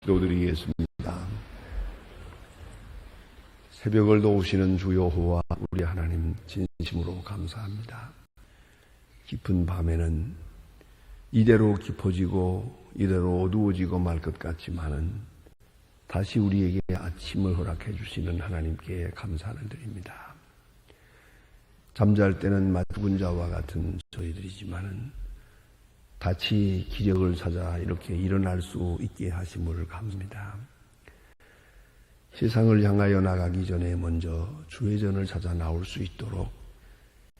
기도드리겠습니다. 새벽을 도우시는 주 여호와 우리 하나님 진심으로 감사합니다. 깊은 밤에는 이대로 깊어지고 이대로 어두워지고 말 것 같지만은 다시 우리에게 아침을 허락해 주시는 하나님께 감사를 드립니다. 잠잘 때는 죽은 자와 같은 저희들이지만은 다시 기력을 찾아 이렇게 일어날 수 있게 하심을 감사합니다. 세상을 향하여 나가기 전에 먼저 주의 전을 찾아 나올 수 있도록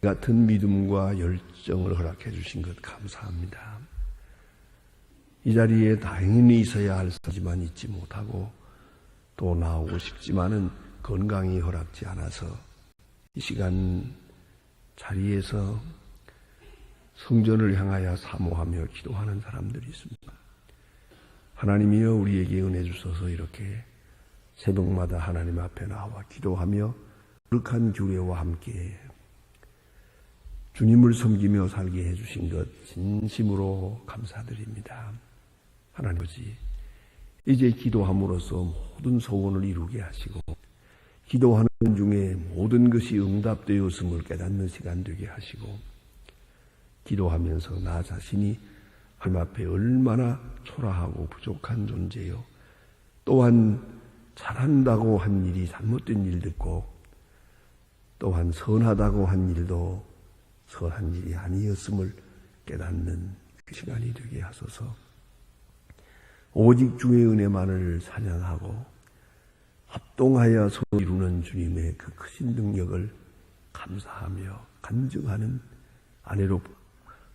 같은 믿음과 열정을 허락해 주신 것 감사합니다. 이 자리에 다행히 있어야 할 사지만 있지 못하고 또 나오고 싶지만은 건강이 허락지 않아서 이 시간 자리에서 성전을 향하여 사모하며 기도하는 사람들이 있습니다. 하나님이여 우리에게 은혜 주셔서 이렇게 새벽마다 하나님 앞에 나와 기도하며 거룩한 규례와 함께 주님을 섬기며 살게 해주신 것 진심으로 감사드립니다. 하나님 아버지, 이제 기도함으로써 모든 소원을 이루게 하시고 기도하는 중에 모든 것이 응답되었음을 깨닫는 시간 되게 하시고 기도하면서 나 자신이 하나님 앞에 얼마나 초라하고 부족한 존재요, 또한 잘한다고 한 일이 잘못된 일도 있고 또한 선하다고 한 일도 선한 일이 아니었음을 깨닫는 그 시간이 되게 하소서. 오직 주의 은혜만을 찬양하고 합동하여 서로 이루는 주님의 그 크신 능력을 감사하며 간증하는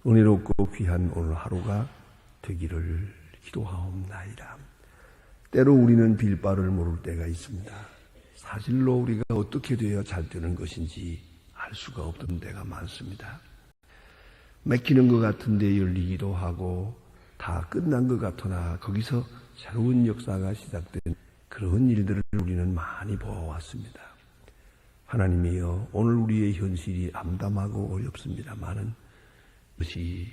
은혜롭고 귀한 오늘 하루가 되기를 기도하옵나이다. 때로 우리는 빌 바를 모를 때가 있습니다. 사실로 우리가 어떻게 되어야 잘 되는 것인지 알 수가 없던 때가 많습니다. 막히는 것 같은데 열리기도 하고 다 끝난 것 같으나 거기서 새로운 역사가 시작된 그런 일들을 우리는 많이 보아왔습니다. 하나님이여, 오늘 우리의 현실이 암담하고 어렵습니다마는 그것이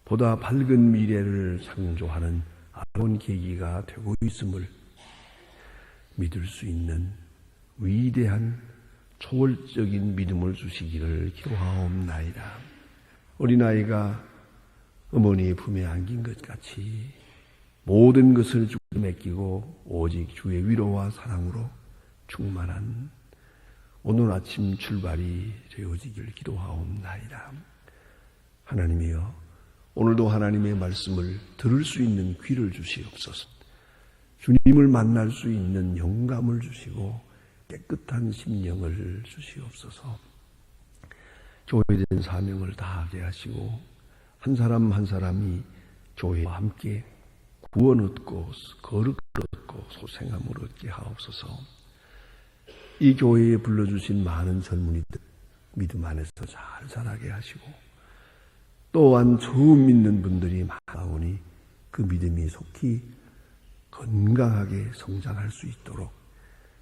보다 밝은 미래를 창조하는 아름다운 계기가 되고 있음을 믿을 수 있는 위대한 초월적인 믿음을 주시기를 기도하옵나이다. 어린아이가 어머니의 품에 안긴 것 같이 모든 것을 주께 맡기고 오직 주의 위로와 사랑으로 충만한 오늘 아침 출발이 되어지기를 기도하옵나이다. 하나님이여, 오늘도 하나님의 말씀을 들을 수 있는 귀를 주시옵소서. 주님을 만날 수 있는 영감을 주시고 깨끗한 심령을 주시옵소서. 교회된 사명을 다하게 하시고 한 사람 한 사람이 교회와 함께 구원 얻고 거룩을 얻고 소생함을 얻게 하옵소서. 이 교회에 불러주신 많은 젊은이들 믿음 안에서 잘 자라게 하시고 또한 처음 믿는 분들이 많으니 그 믿음이 속히 건강하게 성장할 수 있도록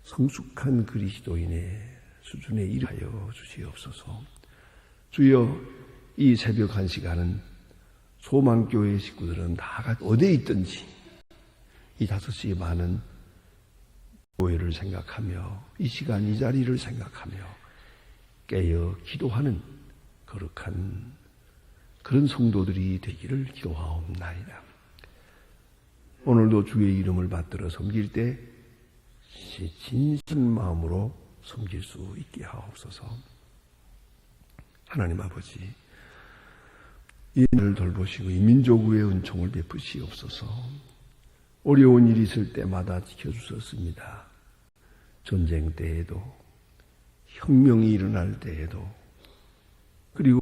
성숙한 그리스도인의 수준에 이르하여 주시옵소서. 주여, 이 새벽 1시간은 소망교회 식구들은 다 같이 어디에 있든지 이 5시에 많은 교회를 생각하며 이 시간 이 자리를 생각하며 깨어 기도하는 거룩한 그런 성도들이 되기를 기도하옵나이다. 오늘도 주의 이름을 받들어 섬길 때 진심 마음으로 섬길 수 있게 하옵소서. 하나님 아버지, 이 일을 돌보시고 이 민족 위에 은총을 베푸시옵소서. 어려운 일이 있을 때마다 지켜주셨습니다. 전쟁 때에도, 혁명이 일어날 때에도, 그리고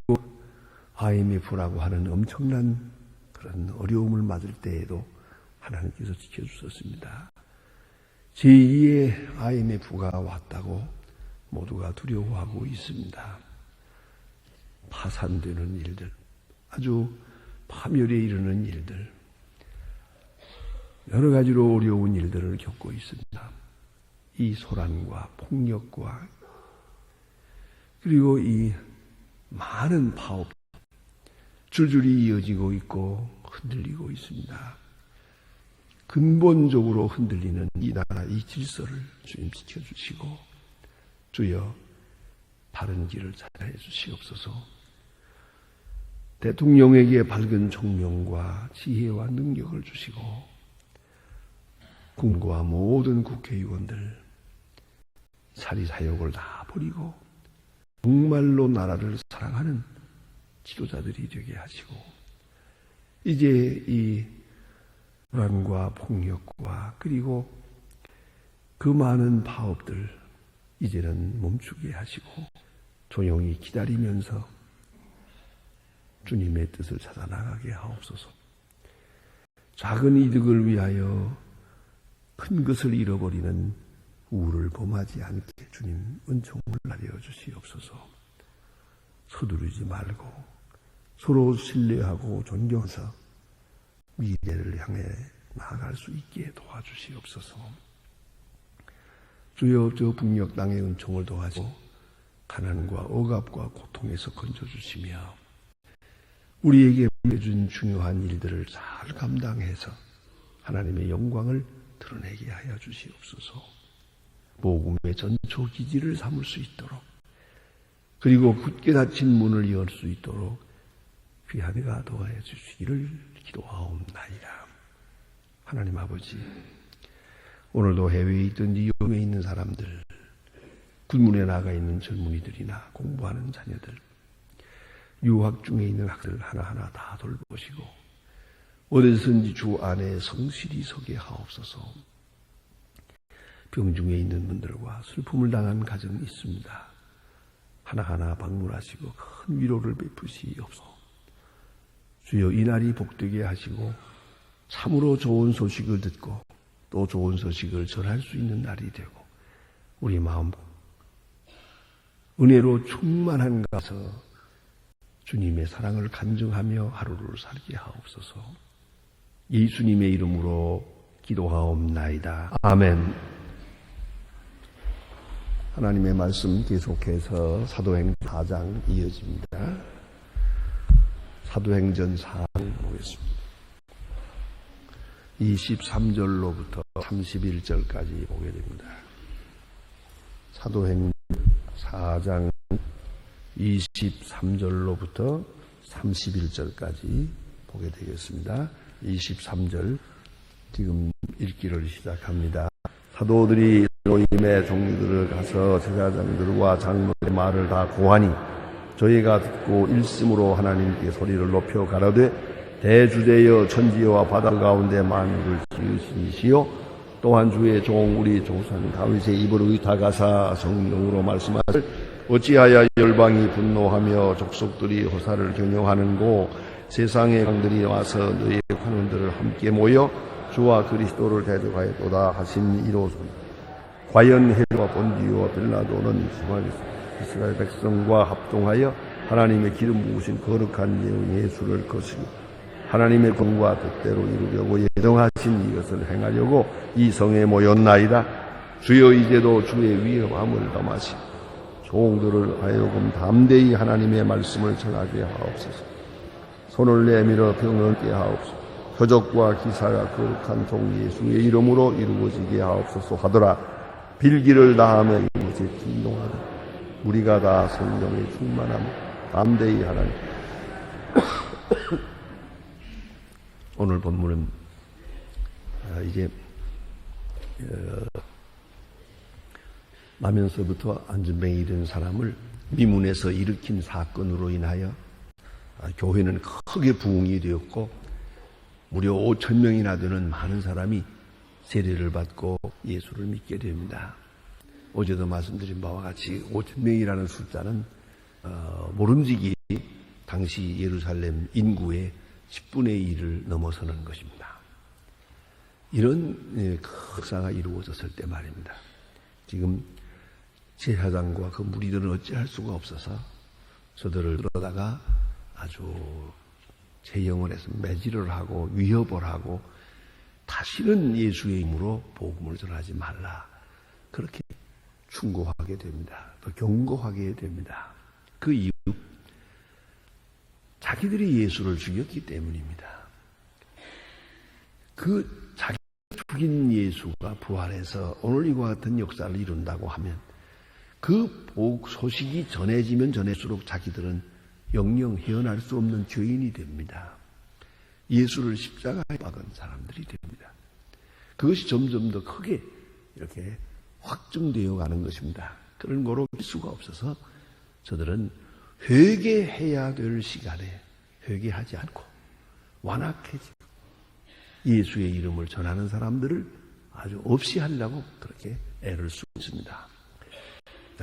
IMF라고 하는 엄청난 그런 어려움을 맞을 때에도 하나님께서 지켜주셨습니다. 제2의 IMF가 왔다고 모두가 두려워하고 있습니다. 파산되는 일들, 아주 파멸에 이르는 일들, 여러 가지로 어려운 일들을 겪고 있습니다. 이 소란과 폭력과 그리고 이 많은 파업 줄줄이 이어지고 있고 흔들리고 있습니다. 근본적으로 흔들리는 이 나라 이 질서를 주님 지켜주시고 주여 바른 길을 찾아해 주시옵소서. 대통령에게 밝은 총명과 지혜와 능력을 주시고 국무와 모든 국회의원들 사리사욕을 다 버리고 정말로 나라를 사랑하는 지도자들이 되게 하시고 이제 이 불안과 폭력과 그리고 그 많은 파업들 이제는 멈추게 하시고 조용히 기다리면서 주님의 뜻을 찾아 나가게 하옵소서. 작은 이득을 위하여 큰 것을 잃어버리는 우를 범하지 않게 주님 은총을 나려 주시옵소서. 서두르지 말고 서로 신뢰하고 존경해서 미래를 향해 나아갈 수 있게 도와주시옵소서. 주여 저 북녘 땅의 은총을 도와주고 가난과 억압과 고통에서 건져주시며 우리에게 준 중요한 일들을 잘 감당해서 하나님의 영광을 드러내게 하여 주시옵소서. 복음의 전초 기지를 삼을 수 있도록 그리고 굳게 닫힌 문을 열 수 있도록 귀하니가 도와해 주시기를 기도하옵나이다. 하나님 아버지, 오늘도 해외에 있든 뉴욕에 있는 사람들, 군문에 나가 있는 젊은이들이나 공부하는 자녀들, 유학 중에 있는 학생들 하나하나 다 돌보시고 어디서든지 주 안에 성실히 서게 하옵소서. 병중에 있는 분들과 슬픔을 당한 가정이 있습니다. 하나하나 방문하시고 큰 위로를 베푸시옵소서. 주여 이 날이 복되게 하시고 참으로 좋은 소식을 듣고 또 좋은 소식을 전할 수 있는 날이 되고 우리 마음 은혜로 충만한 가서 주님의 사랑을 간증하며 하루를 살게 하옵소서. 예수님의 이름으로 기도하옵나이다. 아멘. 하나님의 말씀 계속해서 사도행전 4장 이어집니다. 사도행전 4장 보겠습니다. 23절로부터 31절까지 보게 됩니다. 사도행전 4장 23절로부터 31절까지 보게 되겠습니다. 23절 지금 읽기를 시작합니다. 사도들이 로임의 종들을 가서 제사장들과 장로의 말을 다 고하니 저희가 듣고 일심으로 하나님께 소리를 높여 가라되 대주제여 천지와 바다 가운데 만물을 지으신 이시요 또한 주의 종 우리 조상 다윗의 입으로 의탁하사 성령으로 말씀하시되 어찌하여 열방이 분노하며 족속들이 호사를 경영하는고 세상의 강들이 와서 너희의 관원들을 함께 모여 주와 그리스도를 대적하였도다 하신 이로소니 과연 헤롯과 본디오와 빌라도는 이스라엘 백성과 합동하여 하나님의 기름 부으신 거룩한 예언 예수를 거스리고 하나님의 공과 뜻대로 이루려고 예정하신 이것을 행하려고 이 성에 모였나이다. 주여 이제도 주의 위험함을 담아시 종들을 하여금 담대히 하나님의 말씀을 전하게 하옵소서. 손을 내밀어 병을 깨 하옵소서. 표적과 기사가 거룩한 종 예수의 이름으로 이루어지게 하옵소서 하더라. 빌기를 다하며 이곳에 진동하다. 우리가 다 성령의 충만함 담대히 하나님. 오늘 본문은 이제 나면서부터 안전뱅이 된 사람을 미문에서 일으킨 사건으로 인하여 교회는 크게 부흥이 되었고 무려 5,000명이나 되는 많은 사람이 세례를 받고 예수를 믿게 됩니다. 어제도 말씀드린 바와 같이 5,000명이라는 숫자는 모름지기 당시 예루살렘 인구의 10분의 1을 넘어서는 것입니다. 이런 역사가 이루어졌을 때 말입니다. 지금 제사장과 그 무리들은 어찌할 수가 없어서 저들을 들어다가 아주 제형을 해서 매질을 하고 위협을 하고 다시는 예수의 이름으로 복음을 전하지 말라. 그렇게 충고하게 됩니다. 또 경고하게 됩니다. 그 이유 자기들이 예수를 죽였기 때문입니다. 그 자기 죽인 예수가 부활해서 오늘 이와 같은 역사를 이룬다고 하면 그 복 소식이 전해지면 전해질수록 자기들은 영영 헤어날 수 없는 죄인이 됩니다. 예수를 십자가에 박은 사람들이 됩니다. 그것이 점점 더 크게 이렇게 확증되어 가는 것입니다. 그런 거로 할 수가 없어서 저들은 회개해야 될 시간에 회개하지 않고 완악해지고 예수의 이름을 전하는 사람들을 아주 없이 하려고 그렇게 애를 쓰고 있습니다.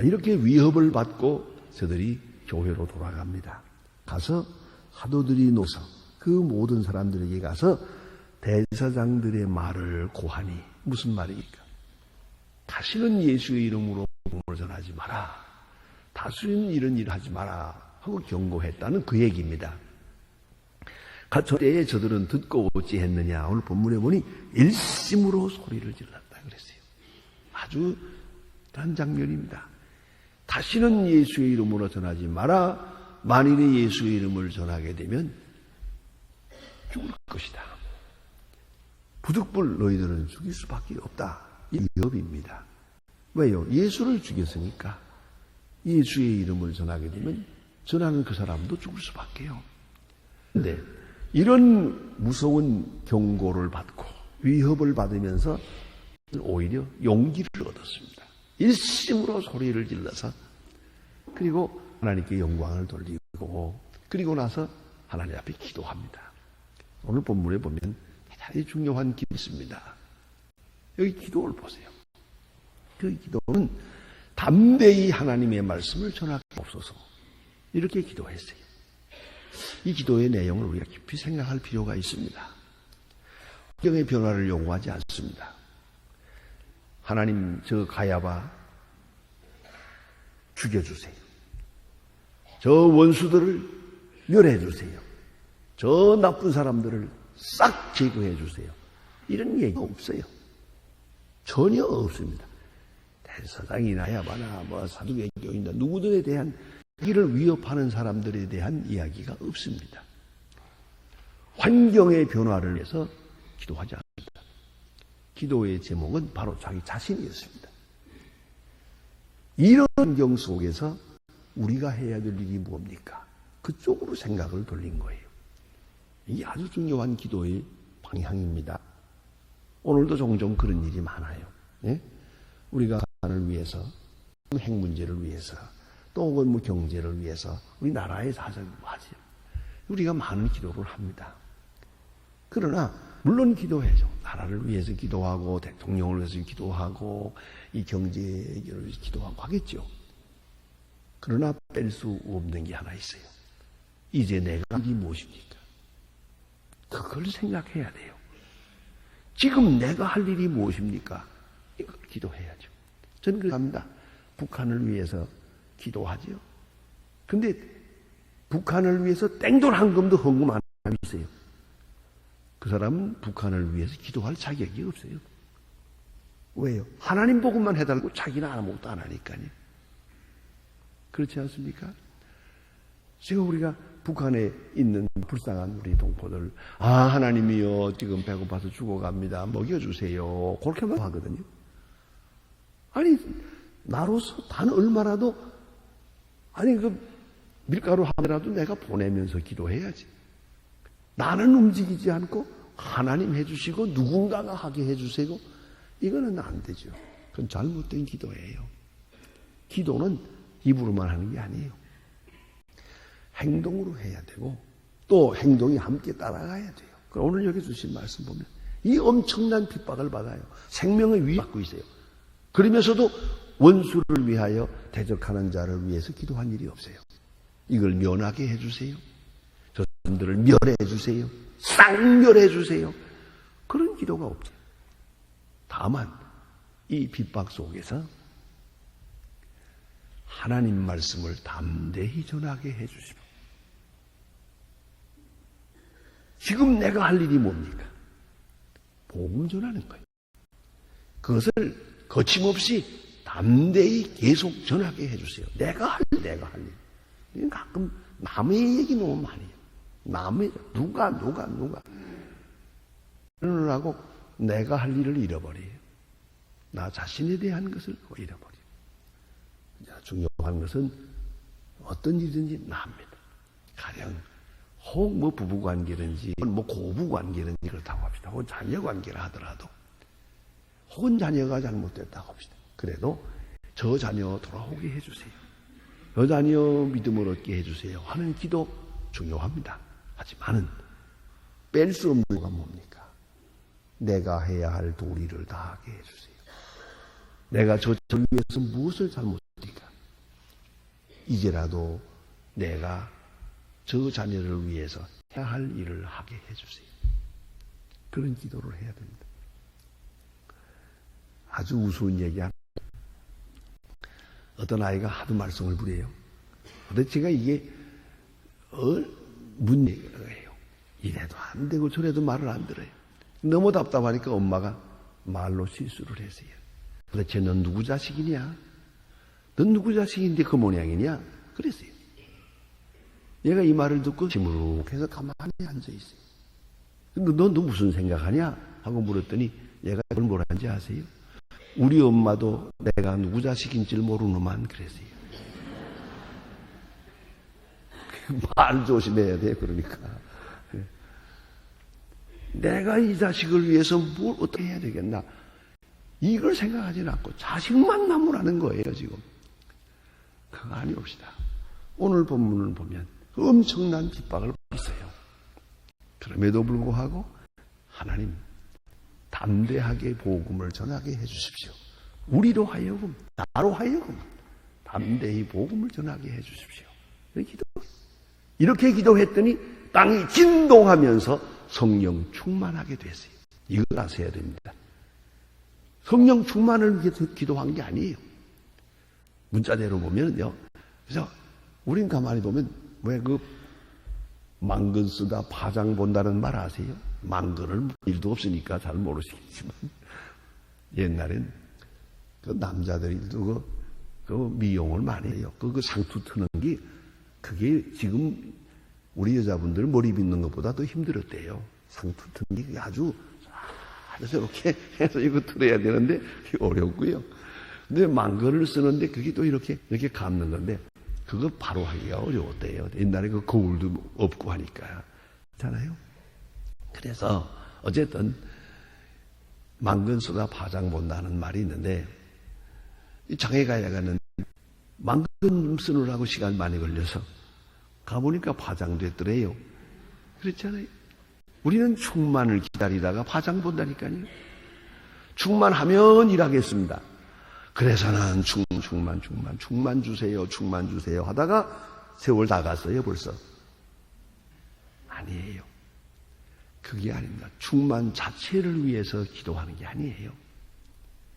이렇게 위협을 받고 저들이 교회로 돌아갑니다. 가서 사도들이 노서 그 모든 사람들에게 가서 대제사장들의 말을 고하니 무슨 말입니까? 다시는 예수의 이름으로 복음을 전하지 마라. 다시는 이런 일을 하지 마라 하고 경고했다는 그 얘기입니다. 저때에 저들은 듣고 어찌 했느냐. 오늘 본문에 보니 일심으로 소리를 질렀다 그랬어요. 아주 단 장면입니다. 다시는 예수의 이름으로 전하지 마라. 만일에 예수의 이름을 전하게 되면 죽을 것이다. 부득불 너희들은 죽일 수밖에 없다. 이 위협입니다. 왜요? 예수를 죽였으니까 예수의 이름을 전하게 되면 전하는 그 사람도 죽을 수밖에요. 그런데 이런 무서운 경고를 받고 위협을 받으면서 오히려 용기를 얻었습니다. 일심으로 소리를 질러서 그리고 하나님께 영광을 돌리고 그리고 나서 하나님 앞에 기도합니다. 오늘 본문에 보면 대단히 중요한 기도가 있습니다. 여기 기도를 보세요. 그 기도는 담대히 하나님의 말씀을 전하옵소서 이렇게 기도했어요. 이 기도의 내용을 우리가 깊이 생각할 필요가 있습니다. 환경의 변화를 요구하지 않습니다. 하나님 저 가야바 죽여주세요. 저 원수들을 멸해주세요. 저 나쁜 사람들을 싹 제거해주세요. 이런 얘기가 없어요. 전혀 없습니다. 대사장이나 야바나 사두개교인이나 누구들에 대한 이를 위협하는 사람들에 대한 이야기가 없습니다. 환경의 변화를 위해서 기도하지 않습니다. 기도의 제목은 바로 자기 자신이었습니다. 이런 환경 속에서 우리가 해야 될 일이 뭡니까? 그쪽으로 생각을 돌린 거예요. 이게 아주 중요한 기도의 방향입니다. 오늘도 종종 그런 일이 많아요. 예? 우리가 가난을 위해서, 핵 문제를 위해서, 또 혹은 경제를 위해서 우리 나라의 사정을 하죠. 우리가 많은 기도를 합니다. 그러나 물론 기도해야죠. 나라를 위해서 기도하고 대통령을 위해서 기도하고 이 경제를 위해서 기도하고 하겠죠. 그러나 뺄 수 없는 게 하나 있어요. 이제 내가 할 일이 무엇입니까? 그걸 생각해야 돼요. 지금 내가 할 일이 무엇입니까? 이걸 기도해야죠. 저는 그렇게 합니다. 북한을 위해서 기도하죠. 근데 북한을 위해서 땡돈 한 금도 헌금 안 하는 사람이 있어요. 그 사람은 북한을 위해서 기도할 자격이 없어요. 왜요? 하나님 복음만 해달라고 자기는 아무것도 안 하니까요. 그렇지 않습니까? 지금 우리가 북한에 있는 불쌍한 우리 동포들, 하나님이요 지금 배고파서 죽어갑니다. 먹여주세요. 그렇게만 하거든요. 아니 나로서 단 얼마라도 그 밀가루 하나라도 내가 보내면서 기도해야지. 나는 움직이지 않고 하나님 해주시고 누군가가 하게 해주세요. 이거는 안 되죠. 그건 잘못된 기도예요. 기도는 입으로만 하는 게 아니에요. 행동으로 해야 되고 또 행동이 함께 따라가야 돼요. 그럼 오늘 여기 주신 말씀 보면 이 엄청난 핍박을 받아요. 생명의 위협을 받고 있어요. 그러면서도 원수를 위하여 대적하는 자를 위해서 기도한 일이 없어요. 이걸 면하게 해주세요. 저 사람들을 멸해주세요. 쌍멸해주세요. 그런 기도가 없죠. 다만 이 핍박 속에서 하나님 말씀을 담대히 전하게 해주시고 지금 내가 할 일이 뭡니까? 복음 전하는 거예요. 그것을 거침없이 담대히 계속 전하게 해주세요. 내가 할 일. 이건 가끔 남의 얘기 너무 많이 해요. 남의 누가 그러느라고 내가 할 일을 잃어버려요. 나 자신에 대한 것을 잃어버려요. 중요한 것은 어떤 일이든지 나입니다. 가령 혹 뭐 부부관계든지 뭐 고부관계든지 그렇다고 합시다. 혹은 자녀관계라 하더라도 혹은 자녀가 잘못됐다고 합시다. 그래도 저 자녀 돌아오게 해주세요. 저 자녀 믿음을 얻게 해주세요 하는 기도 중요합니다. 하지만은 뺄 수 없는 거가 뭡니까? 내가 해야 할 도리를 다하게 해주세요. 내가 저 자녀를 위해서 무엇을 잘못했을까? 이제라도 내가 저 자녀를 위해서 해야 할 일을 하게 해주세요. 그런 기도를 해야 됩니다. 아주 우스운 얘기 하나. 어떤 아이가 하도 말썽을 부려요. 근데 제가 이게 문제예요. 이래도 안 되고 저래도 말을 안 들어요. 너무 답답하니까 엄마가 말로 실수를 했어요. 도대체 넌 누구 자식이냐? 넌 누구 자식인데 그 모양이냐? 그랬어요. 얘가 이 말을 듣고 시무룩해서 가만히 앉아있어요. 너 무슨 생각하냐? 하고 물었더니 얘가 그걸 뭐라는지 아세요? 우리 엄마도 내가 누구 자식인지를 모르는만 그랬어요. 말 조심해야 돼. 그러니까 내가 이 자식을 위해서 뭘 어떻게 해야 되겠나, 이걸 생각하지는 않고 자식만 나무라는 거예요. 지금 그거 아니옵시다. 오늘 본문을 보면 엄청난 핍박을 받고 있어요. 그럼에도 불구하고 하나님 담대하게 복음을 전하게 해주십시오. 우리로 하여금, 나로 하여금 담대히 복음을 전하게 해주십시오. 이렇게 기도했더니 땅이 진동하면서 성령 충만하게 됐어요. 이걸 아셔야 됩니다. 성령 충만을 위해서 기도한 게 아니에요. 문자대로 보면요. 그래서 우린 가만히 보면 왜 그 망근 쓰다 파장 본다는 말 아세요? 망근을 일도 없으니까 잘 모르시겠지만 옛날엔 그 남자들도 그 미용을 많이 해요. 그 상투 트는 게 그게 지금 우리 여자분들 머리 빗는 것보다 더 힘들었대요. 상투 트는 게 아주 이렇게 해서 이거 틀어야 되는데 어렵고요. 근데 망근을 쓰는데 그게 또 이렇게 감는 건데 그거 바로 하기가 어려웠대요. 옛날에 그 거울도 없고 하니까. 그렇잖아요. 그래서 어쨌든 망근 쓰다 파장 본다는 말이 있는데 장에 가야 가는 망근 쓰느라고 시간 많이 걸려서 가보니까 파장됐더래요. 그렇잖아요. 우리는 충만을 기다리다가 파장 본다니까요. 충만하면 일하겠습니다. 그래서는 충만 주세요 하다가 세월 다 갔어요 벌써. 아니에요. 그게 아닙니다. 충만 자체를 위해서 기도하는 게 아니에요.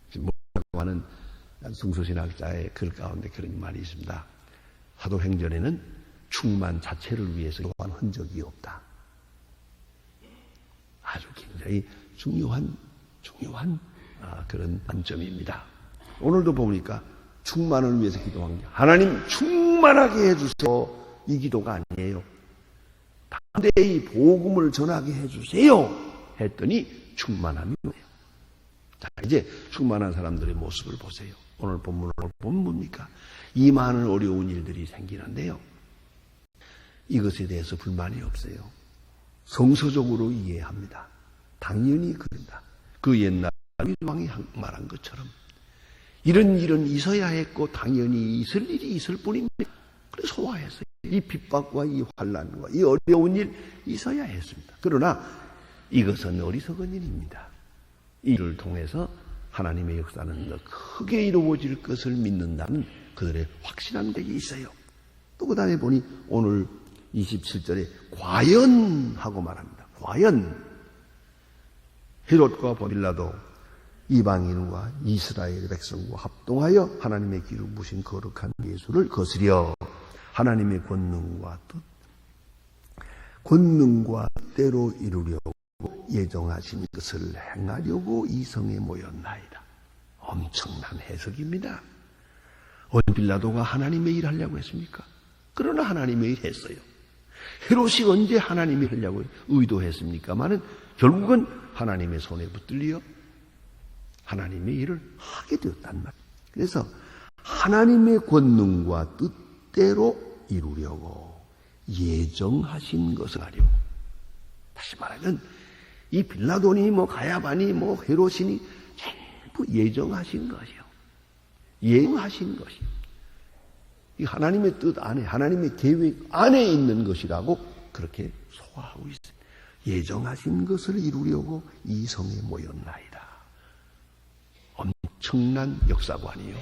지금 뭐라고 하는 성서신학자의 글 가운데 그런 말이 있습니다. 사도행전에는 충만 자체를 위해서 기도한 흔적이 없다. 아주 굉장히 중요한 그런 관점입니다. 오늘도 보니까 충만을 위해서 기도한 게 하나님 충만하게 해주세요. 이 기도가 아니에요. 담대히 복음을 전하게 해주세요 했더니 충만함이 뭐예요? 자, 이제 충만한 사람들의 모습을 보세요. 오늘 본문을 보면 뭡니까? 이 많은 어려운 일들이 생기는데요. 이것에 대해서 불만이 없어요. 성서적으로 이해합니다. 당연히 그런다. 그 옛날 다윗 왕이 말한 것처럼 이런 일은 있어야 했고 당연히 있을 일이 있을 뿐입니다. 그래서 소화했어요. 이 핍박과 이 환난과 이 어려운 일 있어야 했습니다. 그러나 이것은 어리석은 일입니다. 이 일을 통해서 하나님의 역사는 더 크게 이루어질 것을 믿는다는 그들의 확신한 데이 있어요. 또 그 다음에 보니 오늘 27절에 과연 하고 말합니다. 과연 헤롯과 빌라도 이방인과 이스라엘 백성과 합동하여 하나님의 기름 부신 거룩한 예수를 거스려 하나님의 권능과 뜻대로 이루려고 예정하신 것을 행하려고 이 성에 모였나이다. 엄청난 해석입니다. 언제 빌라도가 하나님의 일 하려고 했습니까? 그러나 하나님의 일 했어요. 헤롯이 언제 하나님의 일 하려고 의도했습니까마는 결국은 하나님의 손에 붙들려 하나님의 일을 하게 되었단 말이에요. 그래서 하나님의 권능과 뜻대로 이루려고 예정하신 것을 하려고. 다시 말하면 이 빌라도니 가야바니 헤롯이니 전부 예정하신 것이요. 예정하신 것이요. 이 하나님의 뜻 안에, 하나님의 계획 안에 있는 것이라고 그렇게 소화하고 있어요. 예정하신 것을 이루려고 이 성에 모였나이다. 엄청난 역사관이요.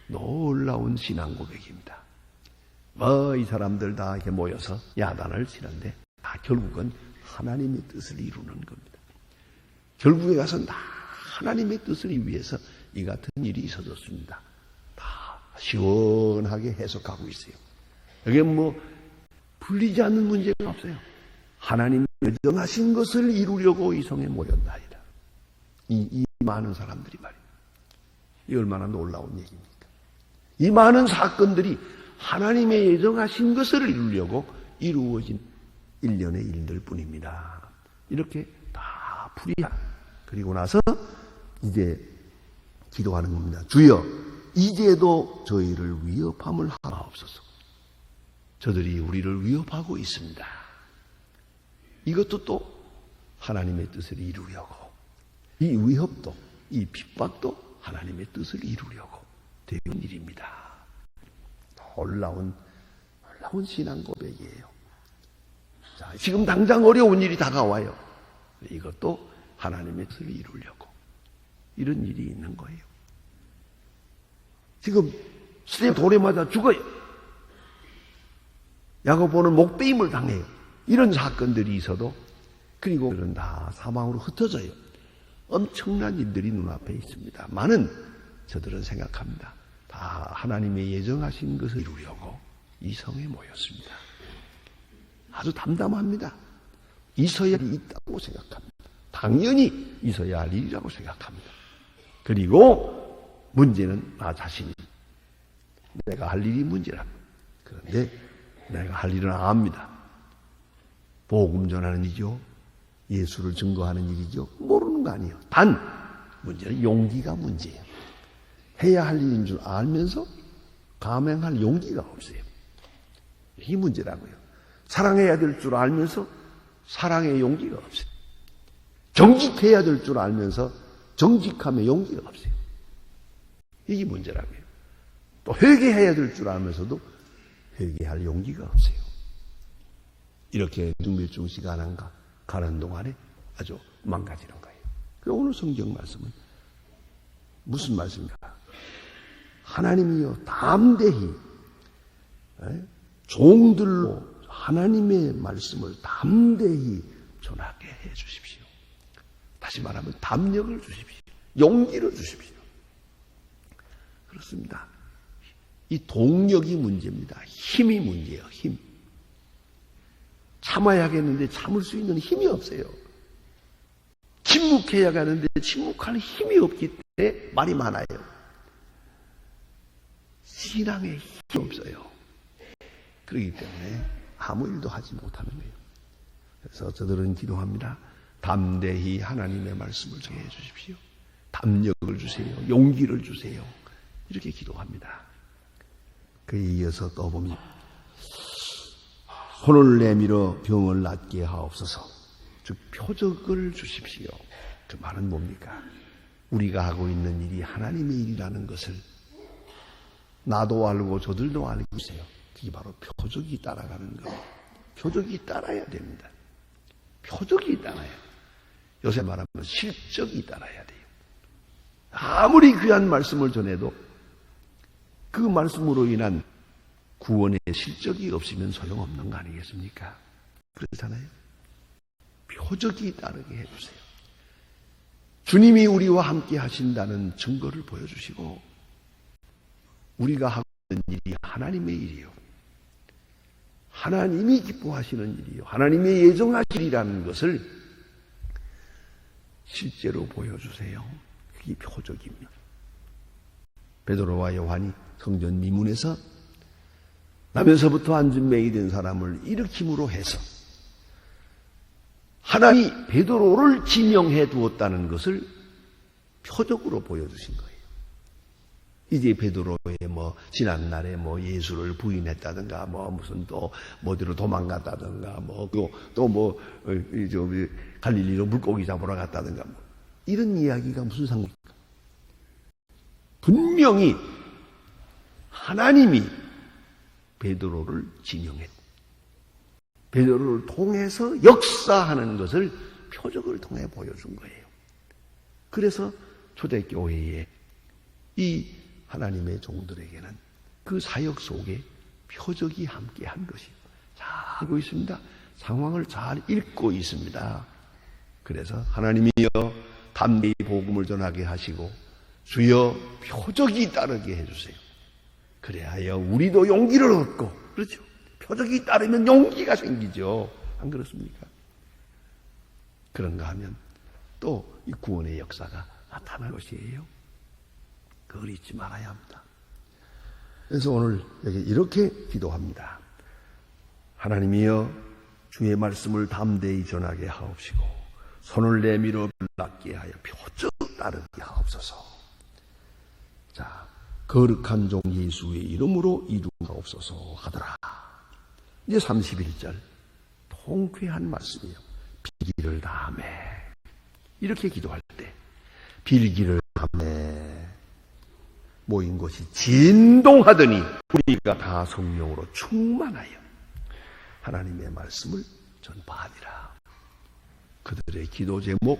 놀라운 신앙 고백입니다. 이 사람들 다 이렇게 모여서 야단을 치는데 결국은 하나님의 뜻을 이루는 겁니다. 결국에 가서 다 하나님의 뜻을 위해서 이 같은 일이 있어졌습니다. 다 시원하게 해석하고 있어요. 여기 풀리지 않는 문제가 없어요. 하나님 예정하신 것을 이루려고 이 성에 모였나이다. 이 많은 사람들이 말이에요. 이 얼마나 놀라운 얘기입니까? 이 많은 사건들이 하나님의 예정하신 것을 이루려고 이루어진 일련의 일들 뿐입니다. 이렇게 다 풀이야. 그리고 나서 이제 기도하는 겁니다. 주여, 이제도 저희를 위협함을 하옵소서. 저들이 우리를 위협하고 있습니다. 이것도 또 하나님의 뜻을 이루려고, 이 위협도, 이 핍박도 하나님의 뜻을 이루려고 되는 일입니다. 놀라운 신앙 고백이에요. 자, 지금 당장 어려운 일이 다가와요. 이것도 하나님의 뜻을 이루려고 이런 일이 있는 거예요. 지금 스텝 돌에 맞아 죽어요. 야고보는 목베임을 당해요. 이런 사건들이 있어도, 그리고 그들은 다 사망으로 흩어져요. 엄청난 일들이 눈앞에 있습니다. 많은 저들은 생각합니다. 다 하나님의 예정하신 것을 이루려고 이 성에 모였습니다. 아주 담담합니다. 있어야 할 일이 있다고 생각합니다. 당연히 있어야 할 일이라고 생각합니다. 그리고 문제는 나 자신이, 내가 할 일이 문제랍니다. 그런데 내가 할 일은 압니다. 복음 전하는 일이죠. 예수를 증거하는 일이죠. 모르는 거 아니에요. 단 문제는 용기가 문제예요. 해야 할 일인 줄 알면서 감행할 용기가 없어요. 이게 문제라고요. 사랑해야 될 줄 알면서 사랑의 용기가 없어요. 정직해야 될 줄 알면서 정직함의 용기가 없어요. 이게 문제라고요. 또 회개해야 될 줄 알면서도 회개할 용기가 없어요. 이렇게 몇 중 시간 가는 동안에 아주 망가지는 거예요. 오늘 성경 말씀은 무슨 말씀입니까? 하나님이여 담대히 종들로 하나님의 말씀을 담대히 전하게 해 주십시오. 다시 말하면 담력을 주십시오. 용기를 주십시오. 그렇습니다. 이 동력이 문제입니다. 힘이 문제예요. 힘. 참아야겠는데 참을 수 있는 힘이 없어요. 침묵해야 하는데 침묵할 힘이 없기 때문에 말이 많아요. 신앙에 힘이 없어요. 그렇기 때문에 아무 일도 하지 못하는 거예요. 그래서 저들은 기도합니다. 담대히 하나님의 말씀을 전해 주십시오. 담력을 주세요. 용기를 주세요. 이렇게 기도합니다. 그에 이어서 또 보면 손을 내밀어 병을 낫게 하옵소서. 즉 표적을 주십시오. 그 말은 뭡니까? 우리가 하고 있는 일이 하나님의 일이라는 것을 나도 알고 저들도 알고 있어요. 그게 바로 표적이 따라가는 거예요. 표적이 따라야 됩니다. 표적이 따라야. 요새 말하면 실적이 따라야 돼요. 아무리 귀한 말씀을 전해도 그 말씀으로 인한 구원의 실적이 없으면 소용없는 거 아니겠습니까? 그렇잖아요. 표적이 따르게 해주세요. 주님이 우리와 함께 하신다는 증거를 보여주시고, 우리가 하고 있는 일이 하나님의 일이요, 하나님이 기뻐하시는 일이요, 하나님의 예정하시리라는 것을 실제로 보여주세요. 그게 표적입니다. 베드로와 요한이 성전 미문에서 나면서부터 앉은 맹이 된 사람을 일으킴으로 해서 하나님이 베드로를 지명해 두었다는 것을 표적으로 보여주신 거예요. 이제 베드로의 지난날에 예수를 부인했다든가, 무슨 또, 어디로 도망갔다든가, 갈릴리로 물고기 잡으러 갔다든가, 이런 이야기가 무슨 상관입니까? 분명히 하나님이 베드로를 지명했다. 베드로를 통해서 역사하는 것을 표적을 통해 보여준 거예요. 그래서 초대교회에 이 하나님의 종들에게는 그 사역 속에 표적이 함께한 것이에요. 잘 알고 있습니다. 상황을 잘 읽고 있습니다. 그래서 하나님이여 담대히 복음을 전하게 하시고 주여 표적이 따르게 해주세요. 그래야 우리도 용기를 얻고, 그렇죠? 표적이 따르면 용기가 생기죠. 안 그렇습니까? 그런가 하면 또 이 구원의 역사가 나타날 것이에요. 그걸 잊지 말아야 합니다. 그래서 오늘 여기 이렇게 기도합니다. 하나님이여 주의 말씀을 담대히 전하게 하옵시고 손을 내밀어 낫게 하여 표적 따르게 하옵소서. 자, 거룩한 종 예수의 이름으로 이루옵소서 하더라. 이제 31절 통쾌한 말씀이에요. 빌기를 다하매. 이렇게 기도할 때 빌기를 다하매 모인 곳이 진동하더니 우리가 다 성령으로 충만하여 하나님의 말씀을 전파하니라. 그들의 기도 제목,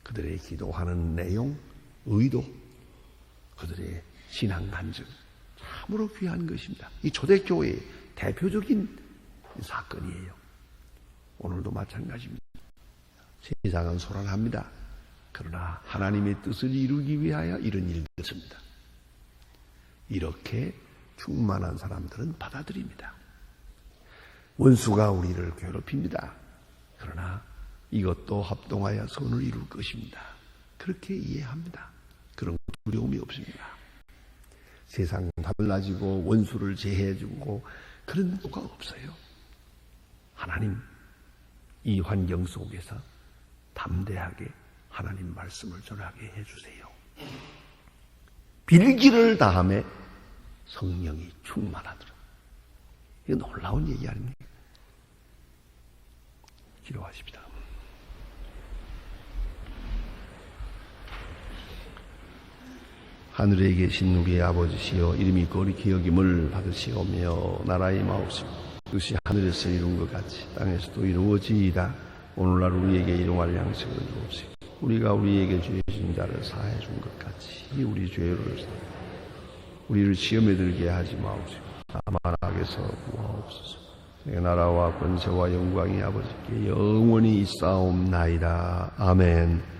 그들의 기도하는 내용, 의도, 그들의 신앙 간증 참으로 귀한 것입니다. 이 초대교회의 대표적인 사건이에요. 오늘도 마찬가지입니다. 세상은 소란합니다. 그러나 하나님의 뜻을 이루기 위하여 이런 일들입니다. 이렇게 충만한 사람들은 받아들입니다. 원수가 우리를 괴롭힙니다. 그러나 이것도 합동하여 선을 이룰 것입니다. 그렇게 이해합니다. 그런 두려움이 없습니다. 세상은 달라지고 원수를 제해주고 그런 수가 없어요. 하나님, 이 환경 속에서 담대하게 하나님 말씀을 전하게 해주세요. 빌기를 다하매 성령이 충만하더라. 이거 놀라운 얘기 아닙니까? 기도하십시다. 하늘에 계신 우리의 아버지시여, 이름이 거룩히 여김을 받으시오며 나라의 마옵시고 뜻이 하늘에서 이룬 것 같이 땅에서도 이루어지이다. 오늘날 우리에게 일용할 양식을 주옵시고 우리가 우리에게 죄 지은 자를 사해 준 것 같이 우리 죄를 사하여 우리를 시험에 들게 하지 마옵시고 다만 악에서 구하옵소서. 내 나라와 권세와 영광이 아버지께 영원히 있사옵나이다. 아멘.